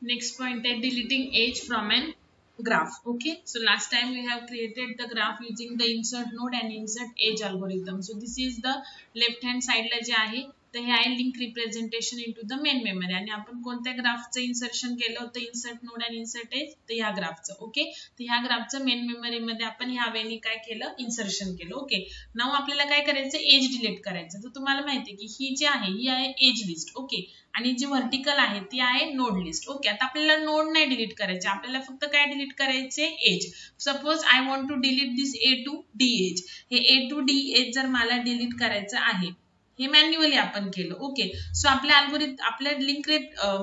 Next point is deleting age from an graph. Okay, so last time we have created the graph using the insert node and insert age algorithm. So this is the left hand side ला जे आहे तर हे आहे link representation into the main memory आणि आपण कोणत्या ग्राफचं insertion केलं होतं इन्सर्ट नोड आणि इन्सर्ट एज तर ह्या ग्राफचं. ओके, तर ह्या ग्राफचं मेन मेमरी मध्ये आपण ह्या वेळी काय केलं इन्सर्शन केलं. ओके, नाव आपल्याला काय करायचं एज डिलीट करायचं. तर तुम्हाला माहिती आहे की ही जी आहे ही आहे एज लिस्ट. ओके, आणि जी व्हर्टिकल आहे ती आहे नोड लिस्ट. ओके, आता आपल्याला नोड नाही डिलीट करायचे, आपल्याला फक्त काय डिलीट करायचे edge. Suppose I want to delete this A to D edge. हे ए टू डी एज जर मला डिलीट करायचं आहे हे मॅन्युअली आपण केलं. ओके, सो आपल्या अल्गोरिथम आपल्या लिंक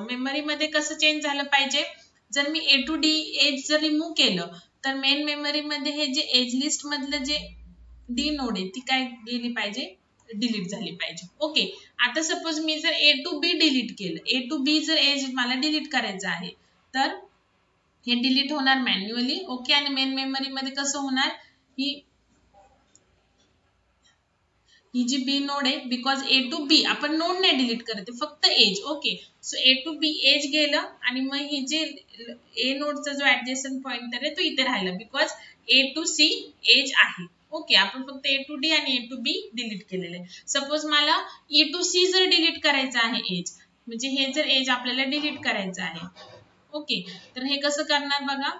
मेमरी मध्ये कसं चेंज झालं पाहिजे. जर मी ए टू डी एज जर रिमूव्ह केलं तर मेन मेमरी मध्ये हे जे एज लिस्ट मधलं जे डी नोड आहे ती काय गेली पाहिजे डिलीट झाली पाहिजे. ओके, आता सपोज मी जर ए टू बी डिलीट केलं, ए टू बी जर एज मला डिलीट करायचं आहे तर हे डिलीट होणार मॅन्युअली. ओके, आणि मेन मेमरी मध्ये कसं होणार ही जी बी नोड आहे बिकॉज ए टू बी आपण नोड नाही डिलीट करते फक्त edge. Okay, so A to B edge गेलं आणि मग ही जे ए नोडचा जो ऍडजेसंट पॉइंटर आहे तो इथे राहिला because A to C edge आहे. ओके, आपण फक्त ए टू डी आणि ए टू बी डिलीट केलेले. सपोज मला ई टू सी जर डिलीट करायचं आहे एज म्हणजे हे जर एज आपल्याला डिलीट करायचं आहे. ओके, तर हे कसं करणार बघा.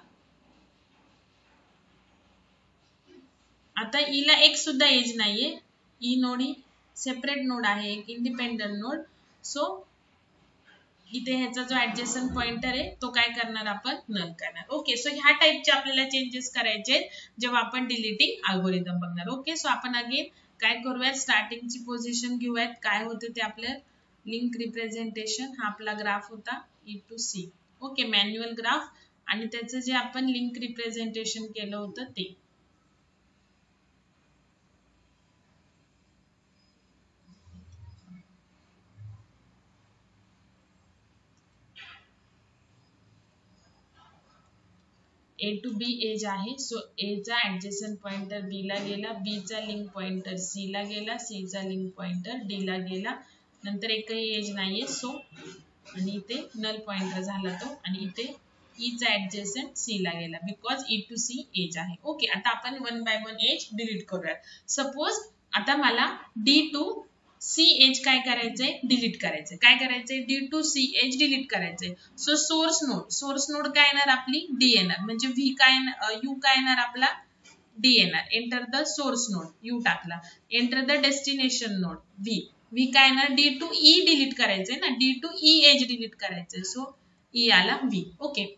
आता ईला एक सुद्धा एज नाहीये, ई नोड ही सेपरेट नोड आहे एक इंडिपेंडंट नोड. सो इथे ह्याचा जो ऍडजेसंट पॉइंटर आहे तो काय करणार आपण नल करणार. ओके, सो ह्या टाइपचे आपल्याला चेंजेस करायचे जेव्हा आपण डिलीटिंग अल्गोरिदम बघणार. ओके, सो आपण अगेन काय करूयात स्टार्टिंगची पोझिशन घेऊयात काय होते ते आपल्या लिंक रिप्रेझेंटेशन. हा आपला ग्राफ होता E to C. Okay, manual graph आणि त्याचं जे आपण लिंक रिप्रेझेंटेशन केलं होतं ते. ए टू बी एज आहे. सो ए चा ऍडजेसंट पॉइंटर बी ला गेला, बी चा लिंक पॉइंटर सी ला गेला, सी चा लिंक पॉइंटर डी ला गेला. नंतर एकही एज नाहीये सो आणि इथे नल पॉइंटर झाला तो आणि इथे ई चा ऍडजेसंट सी ला गेला because E to C edge आहे. ओके, आता आपण one by one edge delete करूयात. सपोज आता मला डी टू सी एज काय करायचंय डिलीट करायचंय. काय करायचंय D to C edge delete करायचंय. सो सोर्स नोड काय येणार आपली डी येणार म्हणजे व्ही काय यू काय येणार आपला डी येणार. Enter the source node U टाकला. Enter the destination node V. V काय येणार डी टू ई डिलीट करायचंय ना, D to E edge delete करायचंय सो ई आला व्ही. ओके,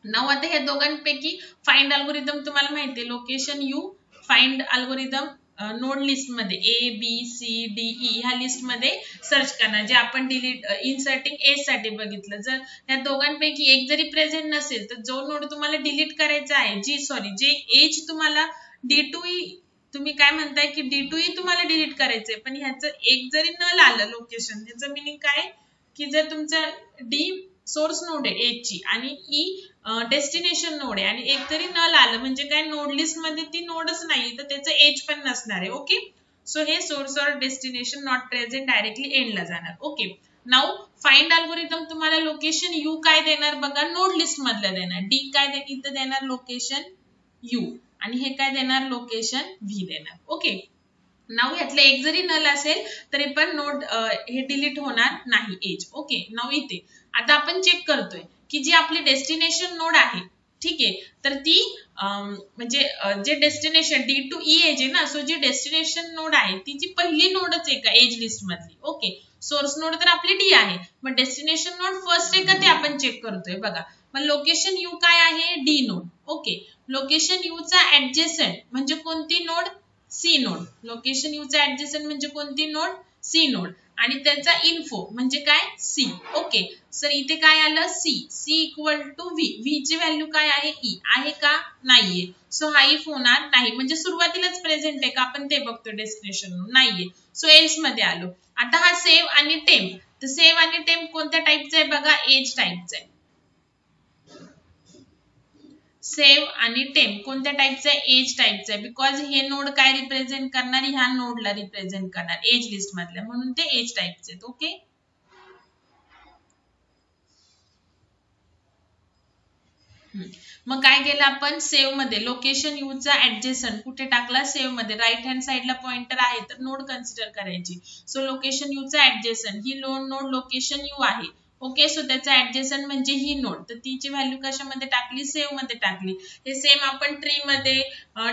नाव आता ह्या दोघांपैकी फाइंड अल्गोरिदम तुम्हाला माहिती आहे location U find algorithm node list मध्ये A B C D E ह्या लिस्ट मध्ये सर्च करणार जे आपण डिलीट इन्सर्टिंग एज साठी बघितलं. जर या दोघांपैकी एक जरी प्रेझेंट नसेल तर जो नोड तुम्हाला डिलीट करायचा आहे जे एज तुम्हाला डी टू ई तुम्ही काय म्हणताय की डी टू ई तुम्हाला डिलीट करायचंय पण ह्याचं एक जरी नल आलं लोकेशन ह्याचं मिनिंग काय की जर तुमचा डी सोर्स नोड आहे एज ची आणि ई डेस्टिनेशन नोड आहे आणि एक तरी नल आलं म्हणजे काय नोड लिस्ट मध्ये ती नोडच नाही तर त्याचं एज पण नसणार आहे. ओके, सो हे सोर्स और डेस्टिनेशन नॉट प्रेझेंट डायरेक्टली एंडला जाणार. ओके, नाउ फाइंड अल्गोरिदम तुम्हाला लोकेशन यू काय देणार बघा नोड लिस्ट मधलं देणार. डी काय इथं देणार लोकेशन यू आणि हे काय देणार लोकेशन व्ही देणार. ओके, नाव यातलं एक जरी नल असेल तरी पण नोड हे डिलीट होणार नाही एज. ओके, नाव इथे आता आपण चेक करतोय की जी आपली डेस्टिनेशन नोड आहे ठीक आहे तर ती म्हणजे जे destination D to E edge आहे ना सो जी डेस्टिनेशन नोड आहे ती जी पहिली नोडच आहे का एज लिस्ट मधली. ओके, सोर्स नोड तर आपली डी आहे मग डेस्टिनेशन नोड फर्स्ट आहे का ते आपण चेक करतोय बघा. मग लोकेशन यू काय आहे D node. Okay, location U चा ऍडजेसंट म्हणजे कोणती node C node. Location U चा ऍडजेसंट म्हणजे कोणती नोड सी नोड आणि त्याचा इन्फो म्हणजे काय सी. ओके, सर इथे काय आलं C. C equal to V. V ची व्हॅल्यू काय आहे ई आहे का नाहीये सो हा इफ होणार नाही म्हणजे सुरुवातीलाच प्रेझेंट आहे का आपण ते बघतो डेस्टिनेशन नाहीये सो एल्स मध्ये आलो. आता हा सेव्ह आणि टेम्प तर सेव्ह आणि टेम्प कोणत्या टाईपचा आहे बघा एज टाईपचा आहे. सेव्ह आणि टेम्प कोणत्या टाईपचा आहे एज टाईपचा आहे बिकॉज हे नोड काय रिप्रेझेंट करणार ह्या नोडला रिप्रेझेंट करणार एज लिस्ट मधल्या म्हणून ते एज टाईपचे आहेत. ओके, मग काय केलं आपण, सेव्ह मध्ये लोकेशन यूचा ऍडजेसंट कुठे टाकला, सेव्ह मध्ये. राईट हँड साइडला पॉइंटर आहे तर नोड कन्सिडर करायची. सो लोकेशन यूचा ऍडजेसंट, ही नोड लोकेशन यू आहे. ओके, सो त्याचा ऍडजेसंट म्हणजे ही नोड, तर तिची व्हॅल्यू कशामध्ये टाकली, सेव्ह मध्ये टाकली. हे सेम आपण ट्री मध्ये,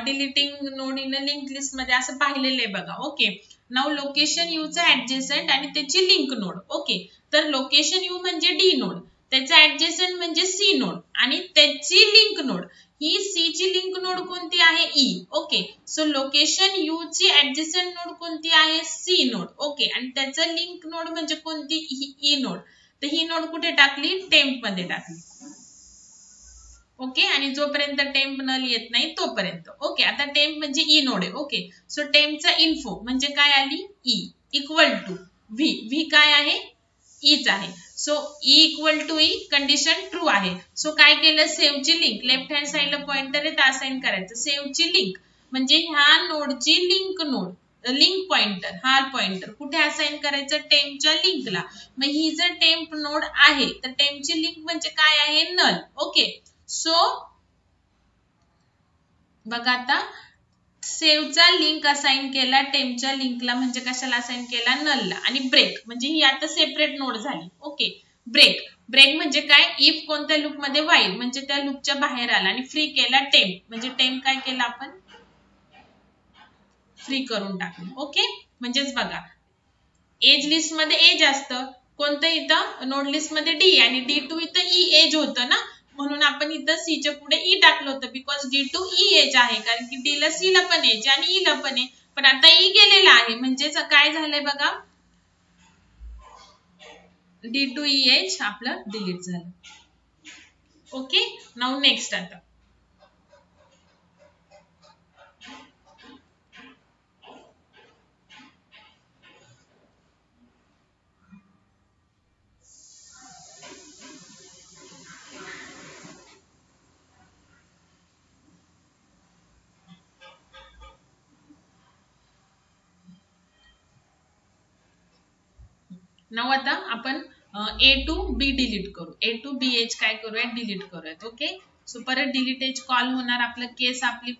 deleting node in link list मध्ये असं पाहिलेलं आहे बघा. ओके, नाव लोकेशन यूचा ऍडजेसंट आणि त्याची लिंक नोड. ओके, तर लोकेशन यू म्हणजे डी नोड, त्याचा ऍडजेसंट म्हणजे सी नोड आणि त्याची लिंक नोड, ही सी ची लिंक नोड कोणती आहे, E. Okay, so location U ची ऍडजेसंट नोड कोणती आहे, सी नोड. ओके, आणि त्याचं लिंक नोड म्हणजे कोणती, ही ई नोड. तर ही नोड कुठे टाकली, टेम्प मध्ये टाकली. ओके, आणि जोपर्यंत टेम्प नल येत नाही तोपर्यंत. ओके, आता टेम्प म्हणजे ई नोड आहे. ओके, सो टेम्पचा इन्फो म्हणजे काय आली, E equal to V. V काय आहे, ईच आहे. So E equal to E, condition true आहे. सो काय केलं, सेव्हची लिंक, लेफ्ट हँड साइडला पॉइंटर आहे तर असाइन करायचं. सेव्हची लिंक म्हणजे ह्या नोडची लिंक नोड, लिंक पॉइंटर, हा पॉइंटर कुठे असाइन करायचं, टेम्पच्या लिंकला. मग ही जर टेम्प नोड आहे तर टेम्पची लिंक म्हणजे काय आहे, नल. ओके, सो बघा आता, सेव्हचा लिंक असाइन केला टेम्पच्या लिंकला म्हणजे कशाला असाइन केला, नलला. आणि ब्रेक म्हणजे ही आता सेपरेट नोड झाली. ओके, ब्रेक, ब्रेक म्हणजे काय, इफ कोणत्या लूप मध्ये, व्हाईल म्हणजे त्या लूपच्या बाहेर आला. आणि फ्री केला टेम्प म्हणजे टेम्प काय केला आपण, फ्री करून टाकली. ओके, म्हणजेच बघा, एज लिस्ट मध्ये एज असतं कोणतं, इथं नोड लिस्ट मध्ये डी, आणि डी टू इथं ई एज होतं ना, म्हणून आपण इथं सी च्या पुढे ई टाकलं होतं, because D to E edge आहे, कारण की डी ला सी ला पण एज आणि ई ला पण आहे. पण आता ई गेलेला आहे म्हणजेच काय झालंय बघा, डी टू ई एज आपलं डिलीट झालं. ओके, नाउ नेक्स्ट आता नाव आता आपण ए टू बी डिलीट करू, ए टू बी एच काय करूयात, डिलीट करूयात. ओके, सो परत डिलीट एज कॉल होणार. आपलं केस आपली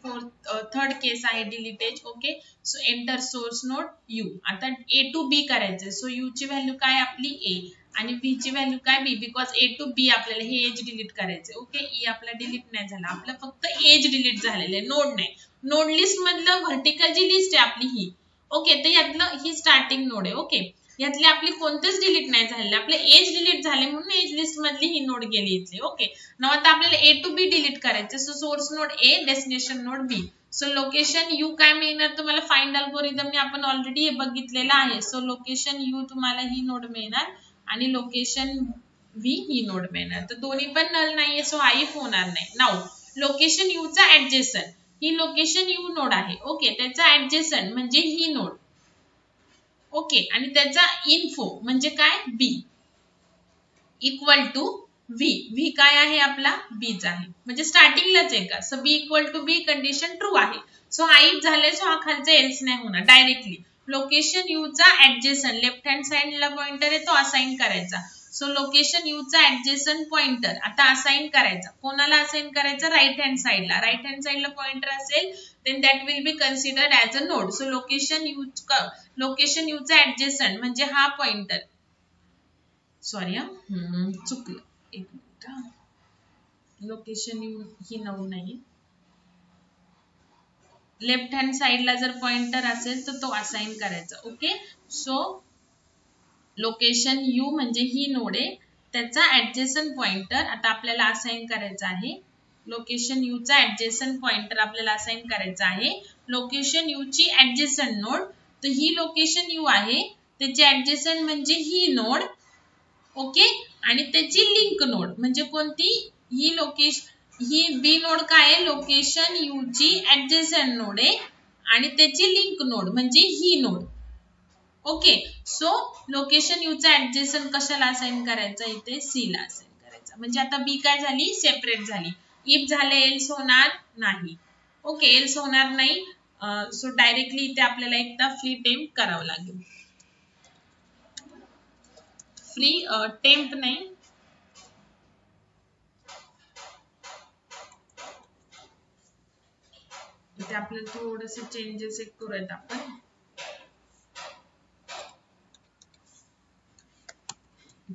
थर्ड केस आहे delete edge. Okay, so enter source node U. आता ए टू बी करायचंय, सो यू ची व्हॅल्यू काय आपली ए आणि बी ची व्हॅल्यू काय बी, बिकॉज ए टू बी आपल्याला हे एज डिलीट करायचंय. ओके, ई आपला डिलीट नाही झाला, आपलं फक्त एज डिलीट झालेलं आहे, नोड नाही. नोड लिस्ट मधलं व्हर्टिकल जी लिस्ट आहे आपली ही. ओके, तर यातलं ही स्टार्टिंग नोड आहे. ओके, यातले आपली कोणतेच डिलीट नाही झालेले, आपले एज डिलीट झाले म्हणून एज लिस्ट मधली ही नोड गेली इथली. ओके, नाव आता आपल्याला ए टू बी डिलीट करायचे. So source node A, destination node B. So location U काय मिळणार तुम्हाला, फाइंड अल्गोरिदमने आपण ऑलरेडी हे बघितलेलं आहे. सो लोकेशन यू तुम्हाला ही नोड मिळणार आणि लोकेशन व्ही ही नोड मिळणार. तर दोन्ही पण नल नाहीये, सो हा इफ होणार नाही. नाव लोकेशन यूचा ऍडजेसंट, ही लोकेशन यू नोड आहे. ओके, त्याचा ऍडजेसंट म्हणजे ही नोड. ओके, आणि त्याचा इन्फो म्हणजे काय, B equal to V. V काय आहे आपला, बीच आहे, म्हणजे स्टार्टिंगलाच आहे का. So B equal to B, condition true आहे. सो हा इफ झाले, सो हा खालचा एल्स नाही होणार, डायरेक्टली लोकेशन यूचा ऍडजेसंट, लेफ्ट हँड साइडला पॉइंटर आहे तो असाइन करायचा. सो लोकेशन यूचा ऍडजेसंट पॉइंटर आता असाइन करायचा. कोणाला असाइन करायचा, राईट हँड साइडला. राईट हँड साइडला पॉइंटर असेल then that will be considered as a node. So location यूचा ऍडजेसंट म्हणजे हा पॉइंटर, सॉरी चुकलं, एक मिनिट, लोकेशन यू ही नोड नाही, लेफ्ट हँड साइडला जर पॉइंटर असेल तर तो असाइन करायचा. ओके, सो लोकेशन यू म्हणजे ही नोड आहे, त्याचा ऍडजेसंट पॉइंटर आता आपल्याला असाइन करायचा आहे. लोकेशन यूचा ऍडजेसंट पॉइंटर आपल्याला असाइन करायचा आहे. लोकेशन यू ची ऍडजेसंट नोड, तर ही लोकेशन यू आहे, त्याची ऍडजेसंट म्हणजे ही नोड. ओके, आणि त्याची लिंक नोड म्हणजे कोणती, ही लोकेशन, ही बी नोड काय आहे, लोकेशन यू ची ऍडजेसंट नोड आहे आणि त्याची लिंक नोड म्हणजे ही नोड. ओके, सो लोकेशन यूचा ऍडजेसंट कशाला असाइन करायचा, इथे सी ला असाइन करायचा. म्हणजे आता बी काय झाली, सेपरेट झाली. इफ झाले एल्स होणार नाही. ओके, एल्स होणार नाही. सो डायरेक्टली इथे आपल्याला एकदा फ्री टेम्प करावं लागेल. फ्री टेम्प नाही, ते आपल्याला थोडेसे चेंजेस एक करूयात आपण.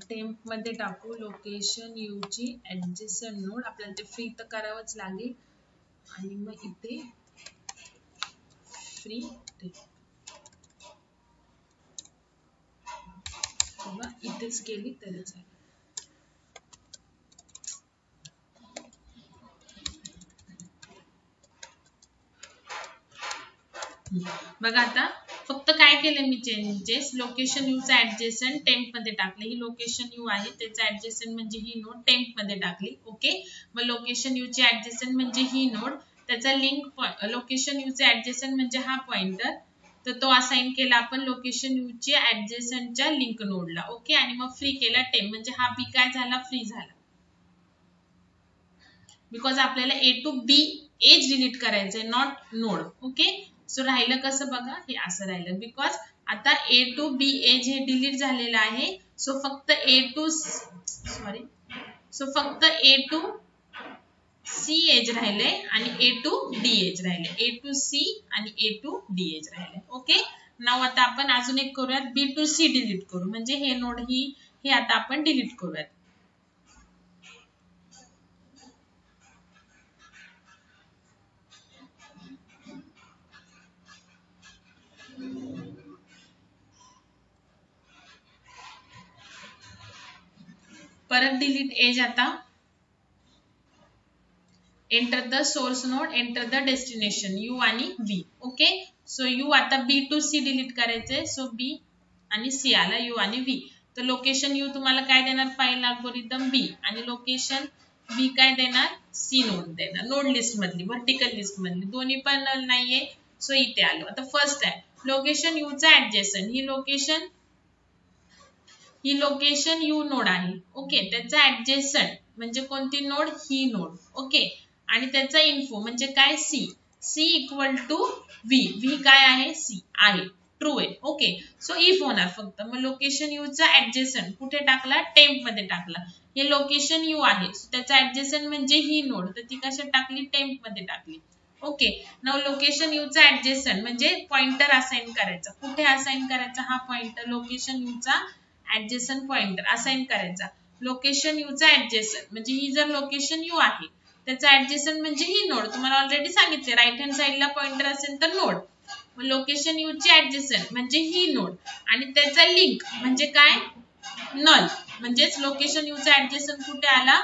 टेम्प मध्ये टाकू लोकेशन यू ची ऍडजस्टंट नोड, आपल्याला ते फ्री तर करावंच लागेल. आणि मग इथे फ्री किंवा इथेच केली तरी चालेल. बघा आता फक्त काय केलं मी चेंजेस, लोकेशन यू चा ऍडजस्टंट टेम्प मध्ये टाकले. ही लोकेशन यू आहे त्याचा ऍडजस्टंट म्हणजे ही नोड टेम्प मध्ये टाकली. ओके, मग लोकेशन यू ची ऍडजस्टंट म्हणजे ही नोड, त्याचा लिंक लोकेशन यू चा ऍडजस्टंट म्हणजे हा पॉइंटर, तर तो असाइन केला आपण लोकेशन यू ची ऍडजस्टंटच्या लिंक नोडला. ओके, आणि मग फ्री केला टेम्प म्हणजे हा बी काय झाला, फ्री झाला. बिकॉज आपल्याला A to B age delete करायचंय, नॉट नोड. ओके, सो राहिलं कसं बघा, हे असं राहिलं बिकॉज आता ए टू बी एज हे डिलीट झालेलं आहे. सो फक्त ए टू सी एज राहिले आणि ए टू डी एज राहिले. ए टू सी आणि ए टू डी एज राहिले. ओके, नाव आता आपण अजून एक करूयात, बी टू सी डिलीट करू, म्हणजे हे नोड हे आता आपण डिलीट करूयात. परत डिलीट एज, आता enter the source node, enter the destination you आणि व्ही. ओके, सो यू आता बी टू सी डिलीट करायचंय. सो बी आणि सी आला, यू आणि व्ही. तर लोकेशन यू तुम्हाला काय देणार, फाईल अल्गोरिदम बी, आणि लोकेशन बी काय देणार, सी नोड देणार. नोड लिस्ट मधली, व्हर्टिकल लिस्ट मधली, दोन्ही पण नाहीये. सो इथे आलो. आता फर्स्ट आहे लोकेशन यू चा ऍडजस्टंट, ही लोकेशन यू नोड आहे. ओके, त्याचा ऍडजस्टंट म्हणजे कोणती नोड, ही नोड. ओके, आणि त्याचा इन्फो म्हणजे काय, C. C equal to V, V काय आहे, सी आहे, ट्रू आहे. ओके, सो इफ होणार फक्त. मग लोकेशन यू चा ऍडजस्टंट कुठे टाकला, टेम्प मध्ये टाकला. हे लोकेशन यू आहे, त्याचा ऍडजस्टंट म्हणजे ही नोड, तर ती कशात टाकली, टेम्प मध्ये टाकली. ओके, नाव लोकेशन यू चा ऍडजस्टंट म्हणजे पॉइंटर असाइन करायचा. कुठे असाइन करायचा, हा पॉइंटर लोकेशन यू चा ऍडजस्टंट पॉइंटर असाइन करायचा. लोकेशन यू चा ऍडजस्टंट म्हणजे ही जर लोकेशन यू आहे, त्याचा ऍडजस्टंट म्हणजे ही नोड. तुम्हाला ऑलरेडी सांगितले, राईट हँड साइडला पॉइंटर असेल तर नोड. लोकेशन यू ची ऍडजस्टंट म्हणजे ही नोड, आणि त्याचा लिंक म्हणजे काय, नल. म्हणजेच लोकेशन यू चा ऍडजस्टंट कुठे आला,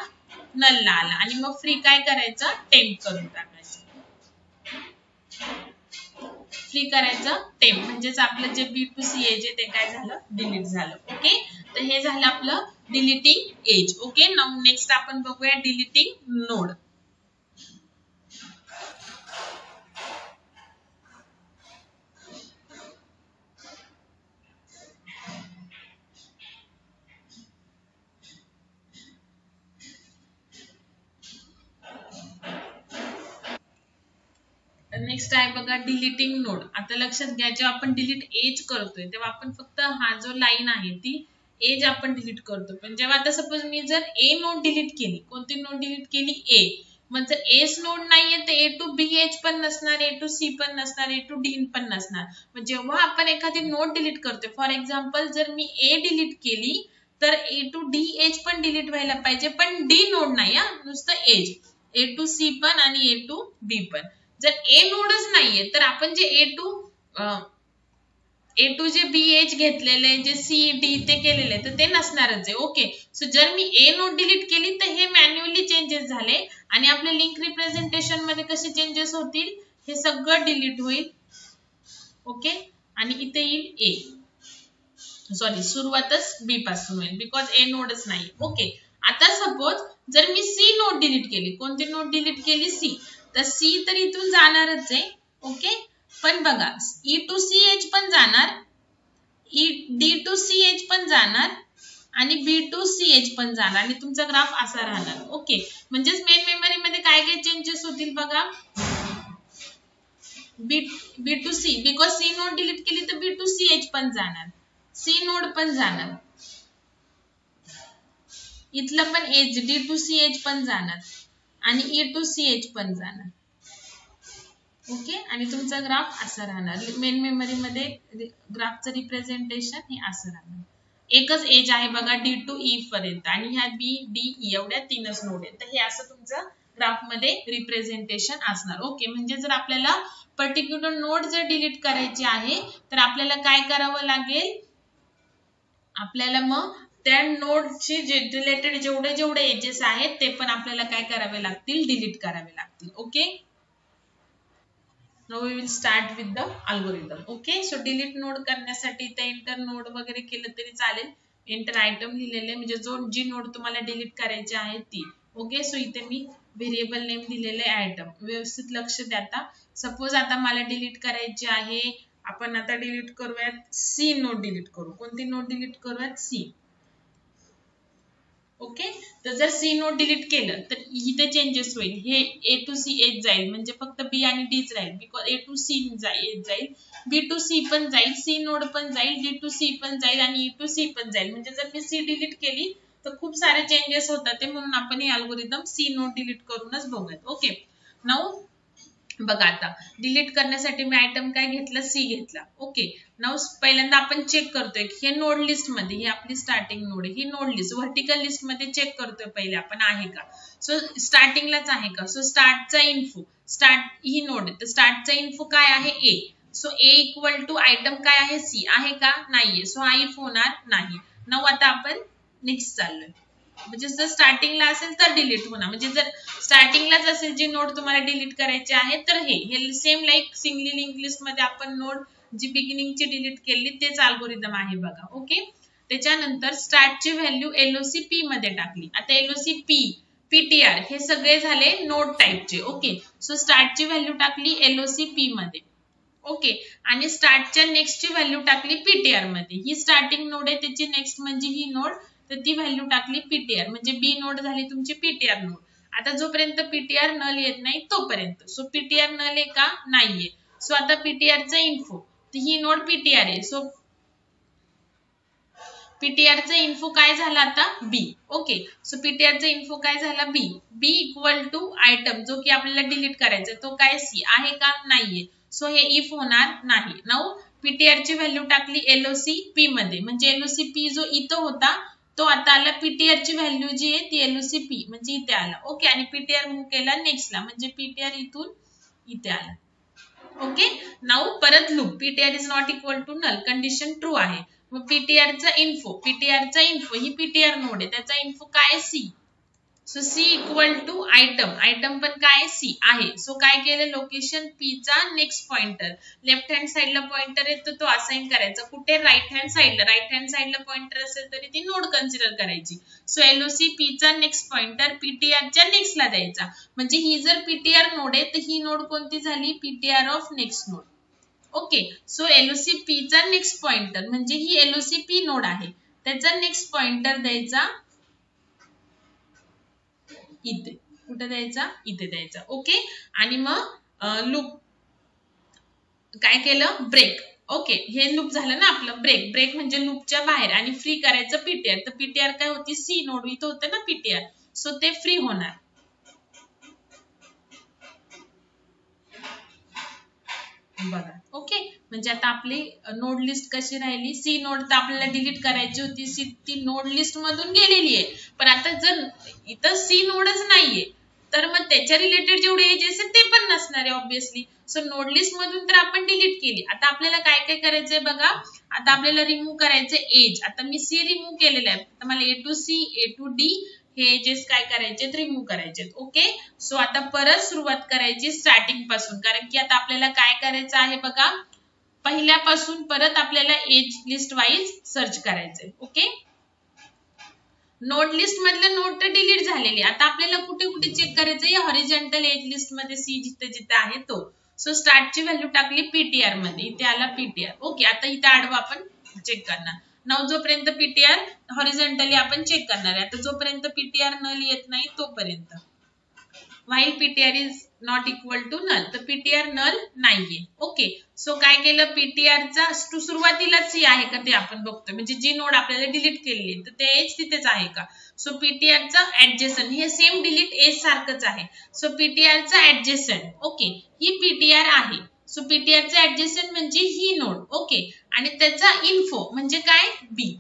नल ला आला. आणि मग फ्री काय करायचं, टेम्प करून टाकायचं. फ्री करायचं टेम्प, म्हणजेच आपलं जे बी टू सी एज ते काय झालं, डिलीट झालं. ओके, तर हे झालं आपलं deleting edge. Okay, now next आपण बघूया डिलीटिंग नोड. नेक्स्ट आहे बघा डिलीटिंग नोड. आता लक्षात घ्या, जेव्हा आपण डिलीट एज करतोय तेव्हा आपण फक्त हा जो लाईन आहे ती एज आपण डिलीट करतो. पण जेव्हा आता सपोज मी जर ए नोड डिलीट केली, कोणती नोड डिलीट केली, ए, मग जर एस नोड नाहीये तर ए टू बी एच पण नसणार, ए टू सी पण नसणार, ए टू डी पण नसणार. मग जेव्हा आपण एखादी नोड डिलीट करतोय, फॉर एक्झाम्पल जर मी ए डिलीट केली तर ए टू डी एच पण डिलीट व्हायला पाहिजे, पण डी नोड नाही, नुसतं एज. ए टू सी पण आणि ए टू बी पण. जर ए नोडच नाहीये तर आपण जे ए टू जे बी एच घेतलेले, जे सी डी ते केलेले, तर ते नसणारच आहे. ओके, सो जर मी ए नोड डिलीट केली तर हे मॅन्युअली चेंजेस झाले, आणि आपल्या लिंक रिप्रेझेंटेशन मध्ये कसे चेंजेस होतील, हे सगळं डिलीट होईल. ओके, आणि इथे येईल ए, सॉरी सुरुवातच बी पासून होईल, बिकॉज ए नोडच नाही. ओके, आता सपोज जर मी सी नोड डिलीट केली, कोणती नोड डिलीट केली, सी, तर सी तर इथून जाणारच आहे. ओके, पण बघा ई टू सी एच पण जाणार, डी टू सी एच पण जाणार, आणि बी टू सी एच पण जाणार, आणि तुमचा ग्राफ असा राहणार. ओके, म्हणजेच मेन मेमरी मध्ये काय काय चेंजेस होतील बघा, B to C, because C node delete केली तर बी टू सी एच पण जाणार, सी नोड पण जाणार, इथलं पण H D to C H पण जाणार, आणि ई टू सी एच पण जाणार. ओके, आणि तुमचा ग्राफ असा राहणार. मेन मेमरी मध्ये ग्राफचं रिप्रेझेंटेशन हे असं राहणार. एकच एज आहे बघा D to E पर्यंत, आणि ह्या B D E एवढ्या तीनच नोड आहेत. तर हे असं तुमचं ग्राफ मध्ये रिप्रेझेंटेशन असणार. ओके, म्हणजे जर आपल्याला पर्टिक्युलर नोड जर डिलीट करायची आहे तर आपल्याला काय करावं लागेल, आपल्याला मग त्या नोडची जे रिलेटेड जेवढे एजेस आहेत ते पण आपल्याला काय करावे लागतील, डिलीट करावे लागतील. Okay, now we will start with the algorithm. Okay, so delete node करण्यासाठी इथे एंटर नोड वगैरे केलं तरी चालेल. एंटर आयटम लिहिलेले म्हणजे जी नोड तुम्हाला डिलीट करायची आहे ती. ओके, सो इथे मी व्हेरिएबल नेम दिलेले आयटम. व्यवस्थित लक्ष द्या. आता सपोज आता मला डिलीट करायची आहे, आपण आता डिलीट करूयात सी नोड डिलीट करू. कोणती नोड डिलीट करूयात, सी. ओके, तर जर सी नोड डिलीट केलं तर इथे चेंजेस होईल. हे ए टू सी एज जाईल, म्हणजे फक्त बी आणि डीच राहील. बिकॉज ए टू सी जाईल, बी टू सी पण जाईल, सी नोड पण जाईल, डी टू सी पण जाईल आणि ई टू सी पण जाईल. म्हणजे जर मी सी डिलीट केली तर खूप सारे चेंजेस होतात, म्हणून आपण हे अल्गोरिदम सी नोड डिलीट करूनच बघूयात. ओके, नाऊ बघा आता डिलीट करण्यासाठी मी आयटम काय घेतला, सी घेतला. ओके, नाउ पहिल्यांदा आपण चेक करतोय हे नोड लिस्ट मध्ये, ही आपली स्टार्टिंग नोड आहे, ही नोड लिस्ट व्हर्टिकल लिस्ट मध्ये चेक करतोय पहिले आपण आहे का. सो स्टार्टिंगलाच आहे का. सो स्टार्टचा इन्फो, स्टार्ट ही नोड आहे तर स्टार्टचा इन्फो काय आहे, A. So A equal to item काय आहे, सी आहे का, नाहीये. सो हा इफ होणार नाही. नाउ आता आपण नेक्स्ट चाललोय. म्हणजे जर स्टार्टिंगला असेल तर डिलीट होणार, म्हणजे जर स्टार्टिंगलाच असेल जी नोड तुम्हाला डिलीट करायची आहे तर हे same like singly link list मध्ये आपण नोड जी बिगिनिंगची डिलीट केली तेच अल्गोरिदम आहे बघा. ओके, त्याच्यानंतर स्टार्टची व्हॅल्यू एलओसी पी मध्ये टाकली. आता एलओसी पी, पीटीआर हे सगळे झाले नोड टाइपचे. ओके, सो स्टार्टची व्हॅल्यू टाकली एलओसी पी मध्ये. ओके, आणि स्टार्टच्या नेक्स्टची व्हॅल्यू टाकली पीटीआर मध्ये. ही स्टार्टिंग नोड आहे, त्याची नेक्स्ट म्हणजे ही नोड, तर ती व्हॅल्यू टाकली पीटीआर, म्हणजे बी नोड झाली तुमची पीटीआर नोड. आता जोपर्यंत पीटीआर नल येत नाही तोपर्यंत. सो पीटीआर नल आहे का, नाहीये. सो आता पीटीआरचा इन्फो, ही नोड पीटीआर आहे. सो पीटीआरचा इन्फो काय झाला आता, बी. ओके, सो पीटीआरचा इन्फो काय झाला, बी. बी इक्वल टू आयटम जो की आपल्याला डिलीट करायचा तो काय, सी आहे का, नाहीये. सो हे इफ होणार नाही. नाउ पीटीआरची व्हॅल्यू टाकली एलओसी पी मध्ये, म्हणजे एलओसी पी जो इथं होता तो आता आला. पीटीआरची व्हॅल्यू जी आहे ती एलओसी पी म्हणजे इथे आला. ओके, आणि पीटीआर मूव्ह केला नेक्स्टला, म्हणजे पीटीआर इथून इथे आला. ओके, नाउ परत loop, PTR is not equal to null, condition true आहे. मग पीटीआरचा इन्फो ही पीटीआर नोड आहे, त्याचा इन्फो काय, C. So C equal to item, item पण काय, सी आहे. सो काय केलं, लोकेशन पी चा नेक्स्ट पॉइंटर, लेफ्ट हँड साइडला पॉइंटर आहे तर तो असाइन करायचा कुठे, राईट हँड साइडला. राईट हँड साइडला पॉइंटर असेल तरी ती नोड कन्सिडर करायची. सो एलओसी पी चा नेक्स्ट पॉइंटर पीटीआरच्या नेक्स्टला द्यायचा, म्हणजे ही जर पीटीआर नोड आहे तर ही नोड कोणती झाली, PTR of next node. Okay, so LOC P चा नेक्स्ट पॉइंटर म्हणजे ही एलओसी पी नोड आहे, त्याचा नेक्स्ट पॉइंटर द्यायचा इथे. कुठे द्यायचा, इथे द्यायचा. ओके, आणि मग लूप काय केलं, ब्रेक. ओके, हे लूप झालं ना आपलं ब्रेक. ब्रेक म्हणजे लूपच्या बाहेर, आणि फ्री करायचं पीटीआर. तर पीटीआर काय होती, सी नोड इथं होतं ना पीटीआर, सो ते फ्री होणार. बघा. ओके, म्हणजे आता आपली नोड लिस्ट कशी राहिली, सी नोड तर आपल्याला डिलीट करायची होती, सी ती नोड लिस्ट मधून गेलेली आहे. पण आता जर इथं सी नोडच नाहीये तर मग त्याच्या रिलेटेड जेवढे एजेस आहेत ते पण नसणार आहे ऑब्विसली. सो नोड लिस्ट मधून तर आपण डिलीट केली. आता आपल्याला काय काय करायचंय बघा, आता आपल्याला रिमूव्ह करायचे एज. आता मी सी रिमूव्ह केलेलं आहे, आता मला A to C, A to D हे एजेस काय करायचे, रिमूव्ह करायचे. ओके, सो आता परत सुरुवात करायची स्टार्टिंग पासून, कारण की आता आपल्याला काय करायचं आहे बघा, पहिल्यापासून परत आपल्याला एज लिस्ट वाईज सर्च करायचंय. ओके, नोड लिस्ट मधले नोड तर डिलीट झालेली, आता आपल्याला कुठे कुठे चेक करायचंय, हॉरिझॉन्टल एज लिस्ट मध्ये सी जिथे जिथे आहे तो. सो स्टार्टची व्हॅल्यू टाकली पीटीआर मध्ये, इथे आला पीटीआर. ओके, आता इथे आडवा आपण चेक करणार. नाउ जोपर्यंत पीटीआर हॉरिझॉन्टली आपण चेक करणार आहे. आता जोपर्यंत पीटीआर नल येत नाही तोपर्यंत, while PTR is not equal to null, तर पीटीआर नल नाहीये. ओके, सो काय केलं, पीटीआरचा सुरुवातीला सी आहे का ते आपण बघतोय, म्हणजे जी नोड आपल्याला डिलीट केलेली तर ते एज तिथेच आहे का. सो पीटीआरचा ऍडजेसंट हे सेम डिलीट एज सारखंच आहे. सो पीटीआरचा ऍडजेसंट ओके ही पीटीआर आहे. सो पीटीआरचा ऍडजेसंट म्हणजे ही नोड ओके आणि त्याचा इन्फो म्हणजे काय बी.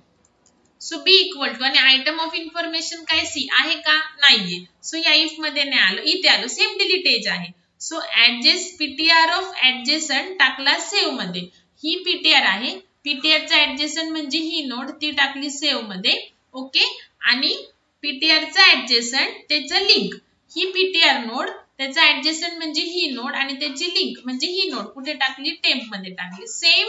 सो बी इक्वल टू आणि आयटम ऑफ इन्फॉर्मेशन काय सी आहे का नाहीये. सो या इफ मध्ये नाही आलो इथे आलो सेम डिलीट एज आहे. So adjust PTR of adjacent टाकला सेव्ह मध्ये. ही पीटीआर आहे. पीटीआरचा ऍडजेसंट म्हणजे ही नोड ती टाकली सेव्ह मध्ये ओके आणि पीटीआरचा ऍडजेसंट त्याचं लिंक ही पीटीआर नोड त्याचा ऍडजेसंट म्हणजे ही नोड आणि त्याची लिंक म्हणजे ही नोड कुठे टाकली टेम्प मध्ये टाकली. सेम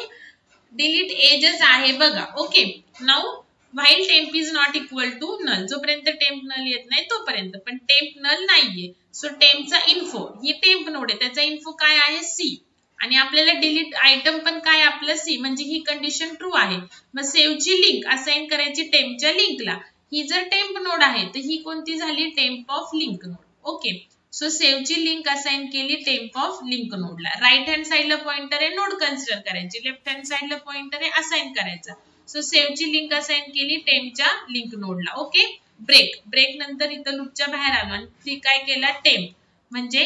डिलीट एजच आहे बघा okay. Now while temp is not equal to null जोपर्यंत टेम्प नल येत नाही तोपर्यंत पण टेम्प नल नाहीये. सो टेम्पचा इन्फो ही टेम्प नोड आहे त्याचा इन्फो काय आहे सी आणि आपल्याला डिलीट आयटम पण काय आपलं सी म्हणजे ही कंडिशन ट्रू आहे. मग सेव्हची लिंक असाइन करायची टेम्पच्या लिंकला. ही जर टेम्प नोड आहे तर ही कोणती झाली temp of link node okay. So सेव्हची लिंक असाइन केली टेम्प ऑफ लिंक नोडला. राईट हँड साइडला पॉइंटर आहे नोड कन्सिडर करायची लेफ्ट हँड साइडला पॉइंटर आहे असाइन करायचा. सो सेव्हची लिंक असाइन केली टेम्पच्या लिंक नोडला ओके. ब्रेक नंतर इथं लूपच्या बाहेर आलो आणि फ्री काय केला टेम्प म्हणजे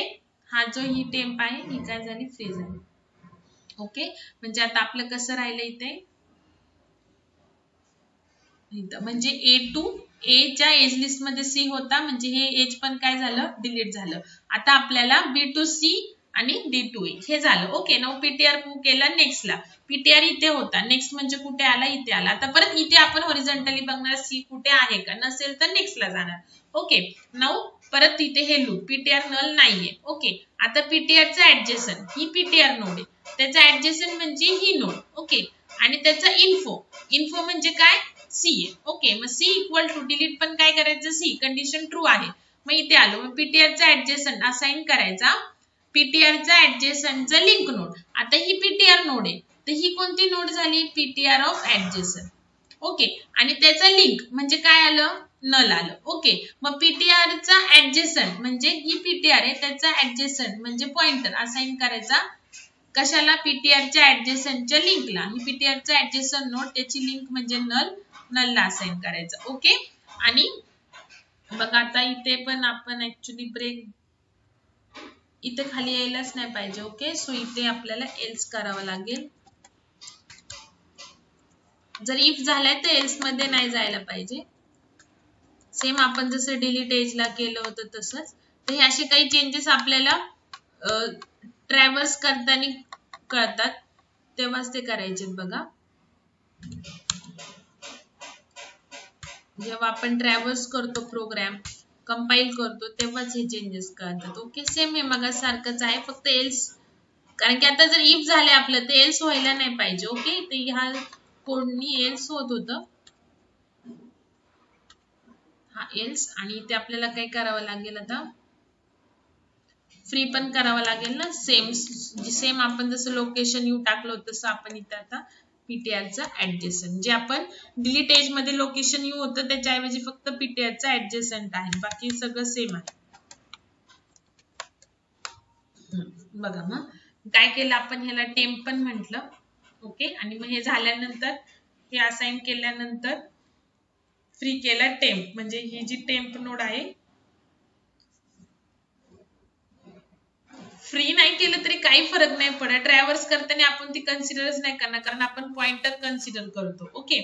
हा जो ही टेम्प आहे ही काय झाली फ्री झाली ओके. म्हणजे आता आपलं कसं राहिलं इथे म्हणजे ए टू ए च्या एज लिस्ट मध्ये सी होता म्हणजे हे एज पण काय झालं डिलीट झालं. आता आपल्याला बी टू सी आणि डी टू ए हे झालं ओके. नाउ पीटीआर केला नेक्स्टला. पीटीआर इथे होता नेक्स्ट म्हणजे कुठे आला इथे आला. आता परत इथे आपण हॉरिझॉन्टली बघणार सी कुठे आहे का नसेल तर नेक्स्टला जाणार ओके. नाउ परत इथे हे लूप पीटीआर नल नाहीये ओके. आता पीटीआरचा ऍडजेसंट ही पीटीआर नोड आहे त्याचा ऍडजेसंट म्हणजे ही नोड ओके आणि त्याचा इन्फो म्हणजे काय सी आहे ओके. मग सी इक्वल टू डिलीट पण काय करायचं सी कंडिशन ट्रू आहे. मग इथे आलो मग पीटीआरचा ऍडजेसंट असाइन करायचा पीटीआरचा ऍडजेसंटचा लिंक नोड. आता ही पीटीआर नोड आहे तर ही कोणती नोड झाली पीटीआर ऑफ ऍडजेसंट ओके आणि त्याचा लिंक म्हणजे काय आलं नल आलं ओके. मग पीटीआरचा ऍडजेसंट म्हणजे ही पीटीआर आहे त्याचा ऍडजेसंट म्हणजे पॉइंटर असाइन करायचा कशाला पीटीआरच्या ऍडजेसंटच्या लिंकला. ही पीटीआरचा ऍडजेसंट नोड त्याची लिंक म्हणजे नलला असाइन करायचं ओके. आणि बघा आता इथे पण आपण ऍक्च्युली ब्रेक इथे खाली यायलाच नाही पाहिजे ओके. सो इथे आपल्याला एल्स करावं लागेल. जर इफ झालाय तर एल्स मध्ये नाही जायला पाहिजे. सेम आपण जसं डिलीट एजला केलं होतं तसंच. तर हे असे काही चेंजेस आपल्याला ट्रॅव्हर्स करताना कळतात तेव्हाच ते करायचे बघा. जेव्हा आपण ट्रॅव्हर्स करतो प्रोग्राम कंपाइल करतो तेव्हाच हे चेंजेस कळतात ओके. सेम हे मग सारखंच आहे फक्त एल्स कारण की आता जर इफ झाले आपलं ते एल्स व्हायला नाही पाहिजे ओके. ते ह्या कोडनी एल्स होत होतं हा एल्स आणि इथे आपल्याला काय करावं लागेल आता फ्री पण करावं लागेल ना. सेम आपण जसं लोकेशन यू टाकलं होतं तसं आपण इथे आता पीटीआरचा ऍडजेसंट जे आपण डिलीट एज मध्ये लोकेशन यू होतं त्याच्याऐवजी फक्त पीटीआरचा ऍडजेसंट आहे बाकी सगळं सेम आहे. बघा मग काय केलं आपण ह्याला टेम्प पण म्हटलं ओके. आणि मग हे झाल्यानंतर हे असाइन केल्यानंतर फ्री केला टेम्प म्हणजे ही जी टेम्प नोड आहे फ्री नाही केलं तरी काही फरक नाही पडत. ट्रॅव्हर्स करताना आपण ती कन्सिडरच नाही करणार कारण आपण पॉइंटर कन्सिडर करतो ओके.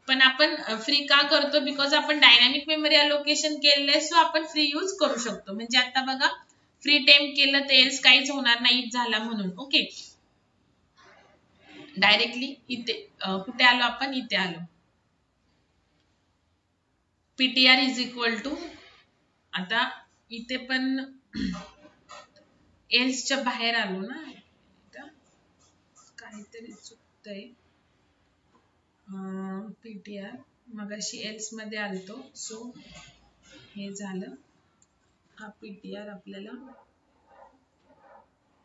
पण आपण फ्री का करतो बिकॉज आपण डायनॅमिक मेमरी अलोकेशन केलेलं आहे सो आपण फ्री यूज करू शकतो. म्हणजे आता बघा फ्री टेम्प केलं तर एल्स काहीच होणार नाही झाला म्हणून ओके. डायरेक्टली इथे कुठे आलो आपण इथे आलो पीटीआर इज इक्वल टू आता इथे पण एल्सच्या बाहेर आलो ना काहीतरी चुकतंय. पीटीआर मगाशी एल्स मध्ये आलतो सो हे झालं. हा पीटीआर आपल्याला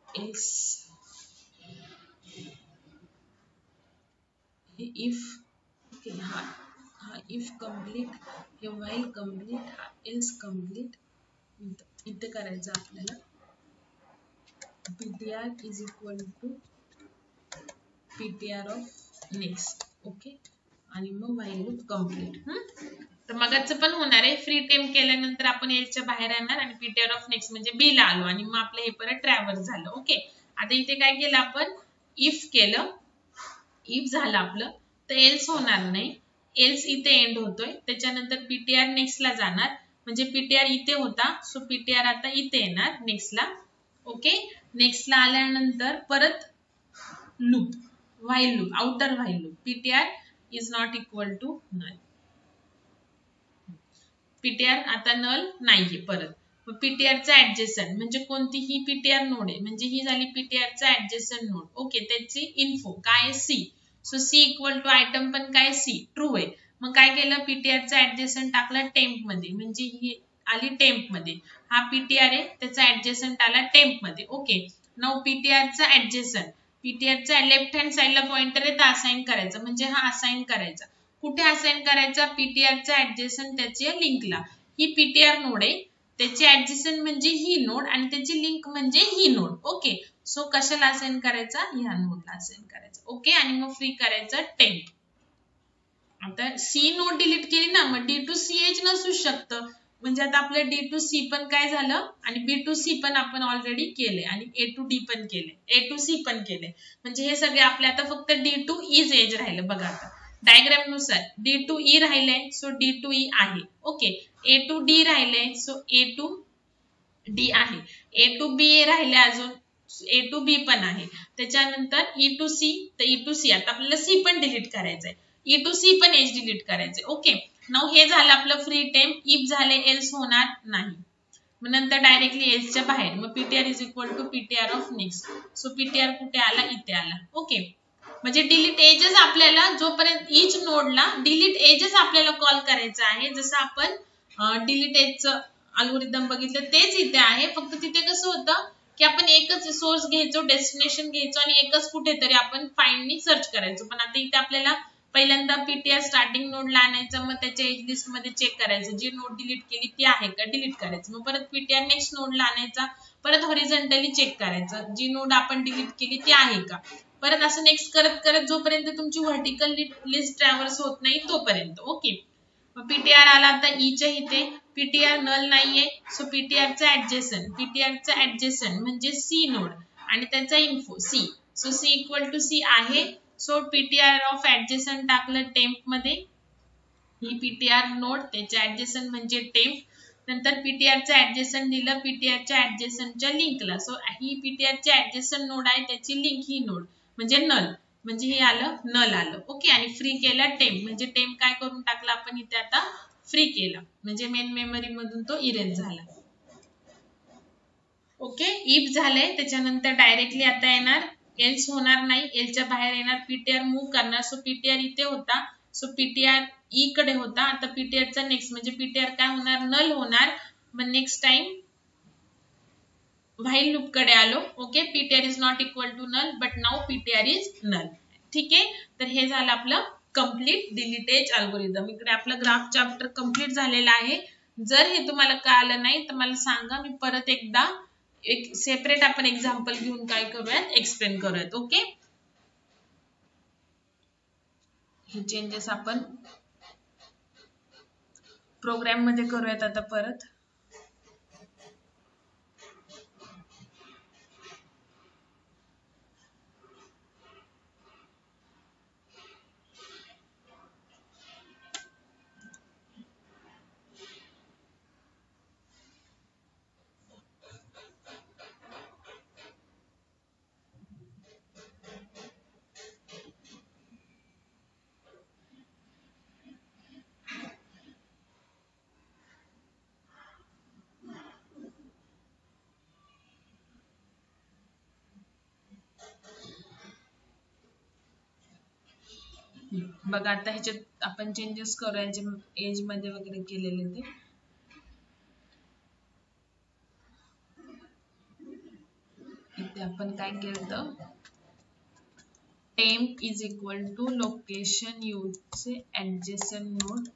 एल्स इफ ओके हा इफ कंप्लीट हे व्हाईल कंप्लीट हा एल्स कंप्लीट इथे करायचं आपल्याला PTR is equal to PTR of next okay आणि मग व्हाईल लूप कंप्लीट. तर मगाचं पण होणार आहे. फ्री टेम्प केल्यानंतर आपण एजच्या बाहेर येणार आणि पीटीआर ऑफ नेक्स्ट म्हणजे बी ला आलो आणि मग आपलं हे परत ट्रॅव्हर्स झालं. ओके, आता इथे काय केलं आपण, इफ केलं, इफ झालं आपलं, तर एल्स होणार नाही. एल्स इथे एंड होतोय, त्याच्यानंतर पीटीआर नेक्स्ट ला जाणार, म्हणजे पीटीआर इथे होता, सो पीटीआर आता इथे येणार नेक्स्ट ला. ओके, नेक्स्ट ला आल्यानंतर परत loop, while loop, outer while loop, PTR is not equal to null. PTR आता नल नाहीये परत. पीटीआरचा ऍडजेसंट म्हणजे कोणतीही पीटीआर नोड आहे, म्हणजे ही झाली पीटीआरचा ऍडजेसंट नोड. ओके, त्याची इन्फो काय आहे, C. So C equal to item पण काय, सी, ट्रू आहे. मग काय केलं, पीटीआरचा ऍडजेसंट टाकला टेम्प मध्ये, म्हणजे ही आली टेम्प मध्ये. हा पीटीआर आहे, त्याचा ऍडजेसंट आला टेम्प मध्ये. ओके, नाउ पीटीआरचा ऍडजेसंट, पीटीआरचा लेफ्ट हँड साइडला पॉइंटर आहे, तर असाइन करायचा, म्हणजे हा असाइन करायचा. कुठे असाइन करायचा, पीटीआरचा ऍडजेसंट त्याच्या लिंकला. ही पीटीआर नोड आहे, त्याची ऍडजेसंट म्हणजे ही नोड आणि त्याची लिंक म्हणजे ही नोड. ओके, सो कशाला असाइन करायचा, ह्या नोडला असाइन करायचा. ओके, आणि मग फ्री करायचं टेम्प. आता सी नोड डिलीट केली ना, मग डी टू सी एज नसू शकतं, म्हणजे आता आपलं डी टू सी पण काय झालं आणि बी टू सी पण आपण ऑलरेडी केले आणि ए टू डी पण केले, ए टू सी पण केले, म्हणजे हे सगळे आपले आता फक्त डी टू इज एज राहिलं. बघा आता डायग्राम नुसार डी टू ई राहिलंय, सो डी टू ई आहे. ओके, ए टू डी राहिलंय, सो ए टू डी आहे. ए टू बी राहिले, अजून ए टू बी पण आहे. त्याच्यानंतर ई टू सी, तर ई टू सी आता आपल्याला सी पण डिलीट करायचंय, ई टू सी पण एज डिलीट करायचंय. ओके, नाउ हे झालं आपलं फ्री टेम्प. इफ झाले एल्स होणार नाही, मग नंतर डायरेक्टली एल्सच्या बाहेर, मग PTR is equal to PTR of next. So PTR कुठे आला, इथे आला. ओके, म्हणजे डिलीट एजेस आपल्याला जोपर्यंत इच नोडला डिलीट एजेस आपल्याला कॉल करायचं आहे, जसं आपण डिलीट एजचं अल्गोरिदम बघितलं तेच इथे आहे. फक्त तिथे कसं होतं की आपण एकच सोर्स घ्यायचो, डेस्टिनेशन घ्यायचो आणि एकच कुठेतरी आपण फाइंडनी सर्च करायचो. पण आता इथे आपल्याला पहिल्यांदा पीटीआर स्टार्टिंग नोडला आणायचं, मग त्याच्या एज लिस्ट मध्ये चेक करायचं, जी नोड डिलीट केली ती आहे का, डिलीट करायचं. मग परत पीटीआर नेक्स्ट नोडला आणायचा, परत हॉरिझॉन्टली चेक करायचं, जी नोड आपण डिलीट केली ती आहे का. परत असं नेक्स्ट करत करत जोपर्यंत तुमची व्हर्टिकल लिस्ट ट्रॅव्हर्स होत नाही तोपर्यंत. ओके, मग पीटीआर आला आता ईच्या इथे, पीटीआर नल नाहीये, सो पीटीआरचा ऍडजेसंट, पीटीआरचा ऍडजेसंट म्हणजे सी नोड आणि त्याचा info C. So C equal to C आहे, सो पीटीआर ऑफ ऍडजेसंट टाकलं टेम्प मध्ये, ही पीटीआर नोड, त्याचे ऍडजेसंट म्हणजे टेम्प. नंतर पीटीआरचा ऍडजेसंट दिलं पीटीआरच्या ऍडजेसंटच्या लिंकला, सो ही पीटीआरची ऍडजेसंट नोड आहे, त्याची लिंक ही नोड म्हणजे नल, म्हणजे हे आलं नल आलं. ओके, आणि फ्री केला टेम्प, म्हणजे टेम्प काय करून टाकला आपण इथे आता, फ्री केला, म्हणजे मेन मेमरी मधून तो इरेज झाला. ओके, इफ झालंय, त्याच्यानंतर डायरेक्टली आता येणार, एल्स होणार नाही, एलच्या बाहेर येणार, पीटीआर मूव्ह करणार. सो पीटीआर इथे होता, सो पीटीआर ई कडे होता, आता पीटीआरचा नेक्स्ट म्हणजे पीटीआर काय होणार, नल होणार. मग नेक्स्ट टाइम व्हाईल लूप कडे आलो. Okay, PTR is not equal to null, but now PTR is null. ठीक आहे, तर हे झालं आपलं कम्प्लीट डिलीट एज अल्गोरिदम. इकडे आपलं ग्राफ चॅप्टर कम्प्लीट झालेला आहे. जर हे तुम्हाला कळालं नाही तर मला सांगा, मी परत एकदा एक सेपरेट आपण एक्झाम्पल घेऊन काय करूयात, एक्सप्लेन करूयात. ओके, हे चेंजेस आपण प्रोग्राम मध्ये करूयात आता परत. बघा आता ह्याच्यात आपण चेंजेस करूया, जे एज मध्ये वगैरे केलेले ते. इथे आपण काय केलं, temp is equal to location यूजचे ऍडजेसंट नोड,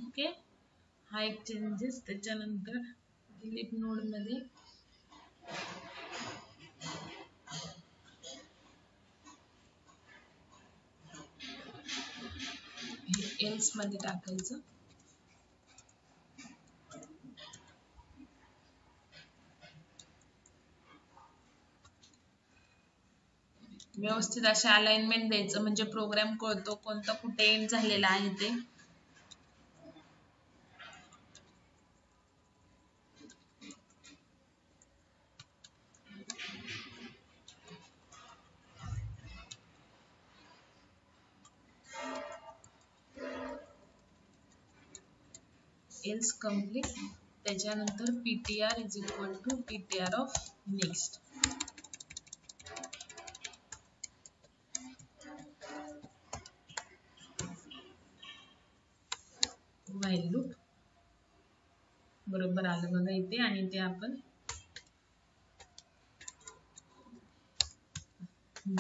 ओके, हा एक चेंजेस. त्याच्यानंतर डिलीट नोड मध्ये एल्स मध्ये टाकायचं. व्यवस्थित असे अलाइनमेंट द्यायचं म्हणजे प्रोग्राम कळतो कोणता कुठे एंड झालेला आहे ते. एल्स कंप्लीट, त्याच्यानंतर ptr is equal to ptr of next. While loop बरोबर आलं बघा इथे. आणि ते आपण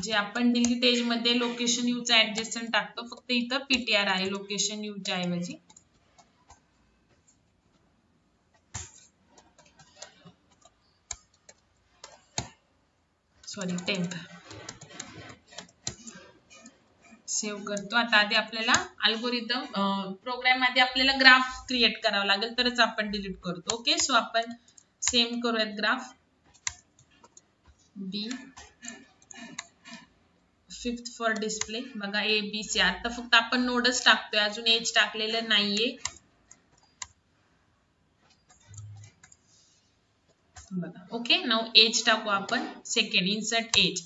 जे आपण डिलीट एज मध्ये लोकेशन यूचा ऍडजस्टंट टाकतो, फक्त इथं ptr आहे लोकेशन यूच्या ऐवजी. Sorry temp. सेव्ह करतो. आता आधी आपल्याला अल्गोरिदम प्रोग्राम मध्ये आपल्याला ग्राफ क्रिएट करावा लागेल तरच आपण डिलीट करतो. ओके, सो आपण सेम करूयात graph. B 5th for display बघा ए बी सी. आता फक्त आपण नोडच टाकतोय, अजून एज टाकलेलं नाहीये बघा. ओके, नाउ एज टाकू आपण. Second insert edge,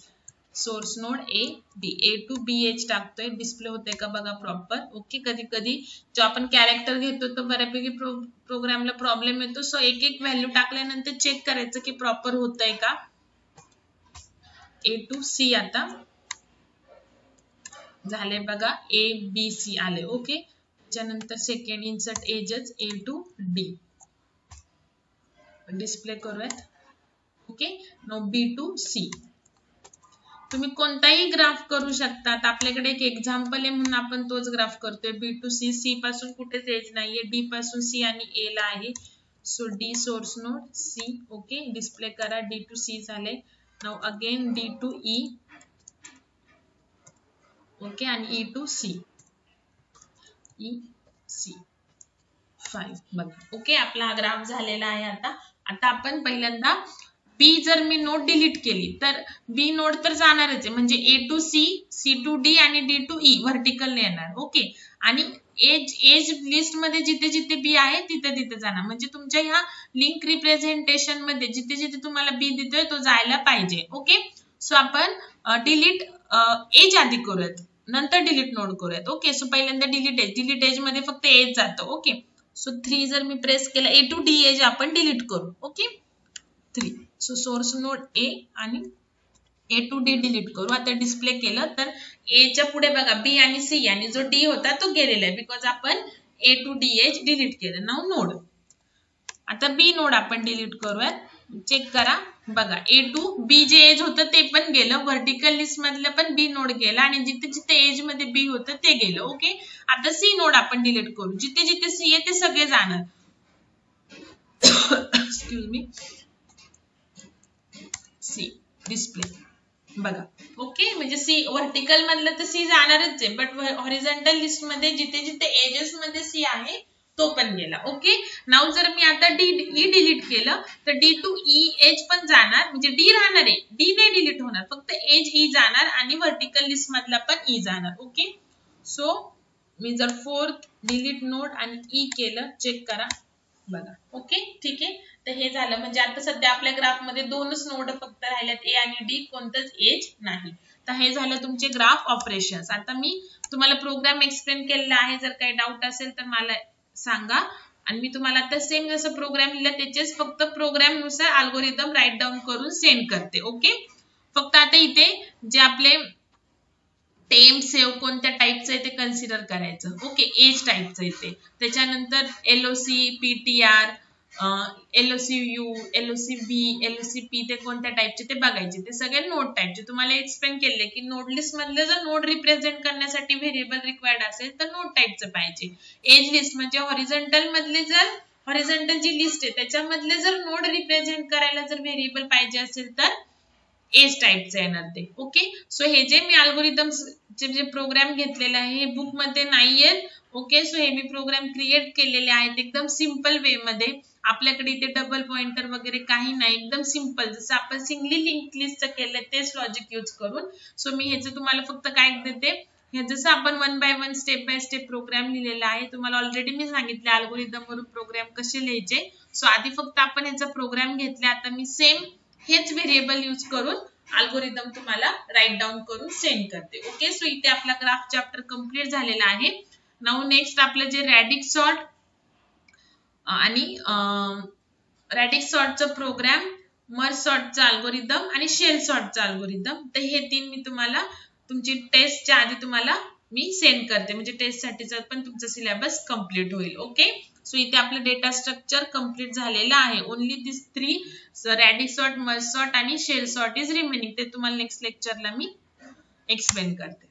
source node A B, A to B edge टाकतोय. डिस्प्ले होते का बघा प्रॉपर. ओके, कधी कधी जो आपण कॅरेक्टर घेतो तो बऱ्यापैकी प्रोग्रामला प्रॉब्लेम येतो. सो एक एक व्हॅल्यू टाकल्यानंतर चेक करायचं की प्रॉपर होतंय का. ए टू सी आता झाले बघा, ए बी सी आले. ओके, त्याच्यानंतर सेकंड इन्सर्ट एजच ए टू डी. डिस्प्ले करूयात. Okay, no B to C. तुम्ही कोणताही ग्राफ करू शकता. आपल्याकडे एक एक्झाम्पल आहे म्हणून आपण तोच ग्राफ करतोय. बी टू सी, सी पासून कुठेच एज नाहीये, डी पासून सी आणि ए ला आहे. So D source node C. Okay, display करा. डी टू सी झाले. Now again D to E. Okay, आणि E to C, E C 5 बघा. ओके, आपला हा ग्राफ झालेला आहे. आता आपण पहिल्यांदा बी जर मी नोड डिलीट केली तर बी नोड तर जाणारच आहे, म्हणजे A to C, C to D आणि डी टू ई व्हर्टिकल येणार. ओके, आणि एज लिस्ट मध्ये जिथे जिथे बी आहे तिथे तिथे जाणार. म्हणजे तुमच्या ह्या लिंक रिप्रेझेंटेशन मध्ये जिथे जिथे तुम्हाला बी देतोय तो जायला पाहिजे. ओके, सो आपण डिलीट एज आधी करूयात, नंतर डिलीट नोड करूयात. ओके, सो पहिल्यांदा डिलीट एज मध्ये फक्त एज जातो. ओके, सो 3 जर मी प्रेस केला, ए टू डी एज आपण डिलीट करू. ओके, 3. सो सोर्स नोड ए आणि ए टू डी डिलीट करू. आता डिस्प्ले केलं तर ए च्या पुढे बघा बी आणि सी आणि जो डी होता तो गेलेला आहे, बिकॉज आपण ए टू डी एज डिलीट केलं. नाउ नोड, आता बी नोड आपण डिलीट करूयात. चेक करा बघा, ए टू बी जे एज होतं ते पण गेलं, व्हर्टिकल लिस्ट मधलं पण बी नोड गेला आणि जिथे जिथे एज मध्ये बी होतं ते गेलं. ओके, आता सी नोड आपण डिलीट करू. जिथे जिथे सी आहे ते सगळे जाणार. एक्सक्यूज मी, सी डिस्प्ले बघा. ओके, म्हणजे सी व्हर्टिकल मधलं तर सी जाणारच आहे, बट हॉरिझॉन्टल लिस्ट मध्ये जिथे जिथे एजेस मध्ये सी आहे तो पण गेला. ओके, नाउ जर मी आता डी ई डिलीट केलं तर डी टू ई एज पण जाणार, म्हणजे डी राहणार आहे, डी नाही डिलीट होणार, फक्त एज ई जाणार आणि व्हर्टिकल लिस्ट मधला पण ई जाणार. ओके, सो मी जर 4th डिलीट नोड आणि ई केलं, चेक करा बघा. ओके, ठीक आहे. तर हे झालं, म्हणजे आता सध्या आपल्या ग्राफ मध्ये 2च नोड फक्त राहिल्यात, ए आणि डी, कोणतंच एज नाही. तर हे झालं तुमचे ग्राफ ऑपरेशन्स. आता मी तुम्हाला प्रोग्राम एक्सप्लेन केलेला आहे, जर काही डाऊट असेल तर मला सांगा. आणि मी तुम्हाला आता सेम जसं प्रोग्राम लिहिलं त्याचेच फक्त प्रोग्राम नुसार अल्गोरिदम राईट डाऊन करून सेंड करते. ओके, फक्त आता इथे जे आपले टेम्प सेव्ह कोणत्या टाईपचं आहे ते कन्सिडर करायचं. ओके, एज टाईपचं येते. त्याच्यानंतर LOC, PTR, LOC U, LOC B, LOC P ते कोणत्या टाईपचे ते बघायचे. ते सगळे नोड टाईपचे. तुम्हाला एक्सप्लेन केले की नोड लिस्ट मधले जर नोड रिप्रेझेंट करण्यासाठी व्हेरिएबल रिक्वायर्ड असेल तर नोड टाईपचं पाहिजे. एज लिस्ट म्हणजे हॉरिझॉन्टल मधले जर हॉरिझॉन्टल जी लिस्ट आहे त्याच्यामधले जर नोड रिप्रेझेंट करायला जर व्हेरिएबल पाहिजे असेल तर एज टाईपचं येणार ते. ओके, सो हे जे मी अल्गोरिदम जे प्रोग्राम घेतलेले आहे हे बुक मध्ये नाहीये. ओके, सो हे मी प्रोग्राम क्रिएट केलेले आहेत एकदम सिंपल वे मध्ये. आपल्याकडे इथे डबल पॉइंटर वगैरे काही नाही, एकदम सिंपल जसं आपण सिंगली लिंक लिस्ट केलं तेच लॉजिक यूज करून. सो मी ह्याचं तुम्हाला फक्त काय देते, हे जसं आपण 1 by 1 step by step program लिहिलेला आहे. तुम्हाला ऑलरेडी मी सांगितले अल्गोरिदम वरून प्रोग्राम कसे लिहायचे. सो आधी फक्त आपण ह्याचा प्रोग्राम घेतला, आता मी सेम हेच व्हेरिएबल यूज करून अल्गोरिदम तुम्हाला राईट डाऊन करून सेंड करते. ओके, सो इथे आपला ग्राफ चॅप्टर कंप्लीट झालेला आहे. नाउ नेक्स्ट आपलं जे रॅडिक्स सॉर्ट आणि रॅडिक्स सॉर्टचा प्रोग्राम, मर्ज सॉर्टचा अल्गोरिदम आणि शेल सॉर्टचा अल्गोरिदम, तर हे तीन मी तुम्हाला तुमची टेस्टच्या आधी तुम्हाला मी सेंड करते, म्हणजे टेस्ट साठीचा पण तुमचा सिलेबस कंप्लीट होईल. ओके, सो इथे आपलं डेटा स्ट्रक्चर कंप्लीट झालेलं आहे. ओनली दिस 3 रॅडिक्स सॉर्ट, मर्ज सॉर्ट आणि शेल सॉर्ट इज रिमेनिंग. ते तुम्हाला नेक्स्ट लेक्चरला मी एक्सप्लेन करते.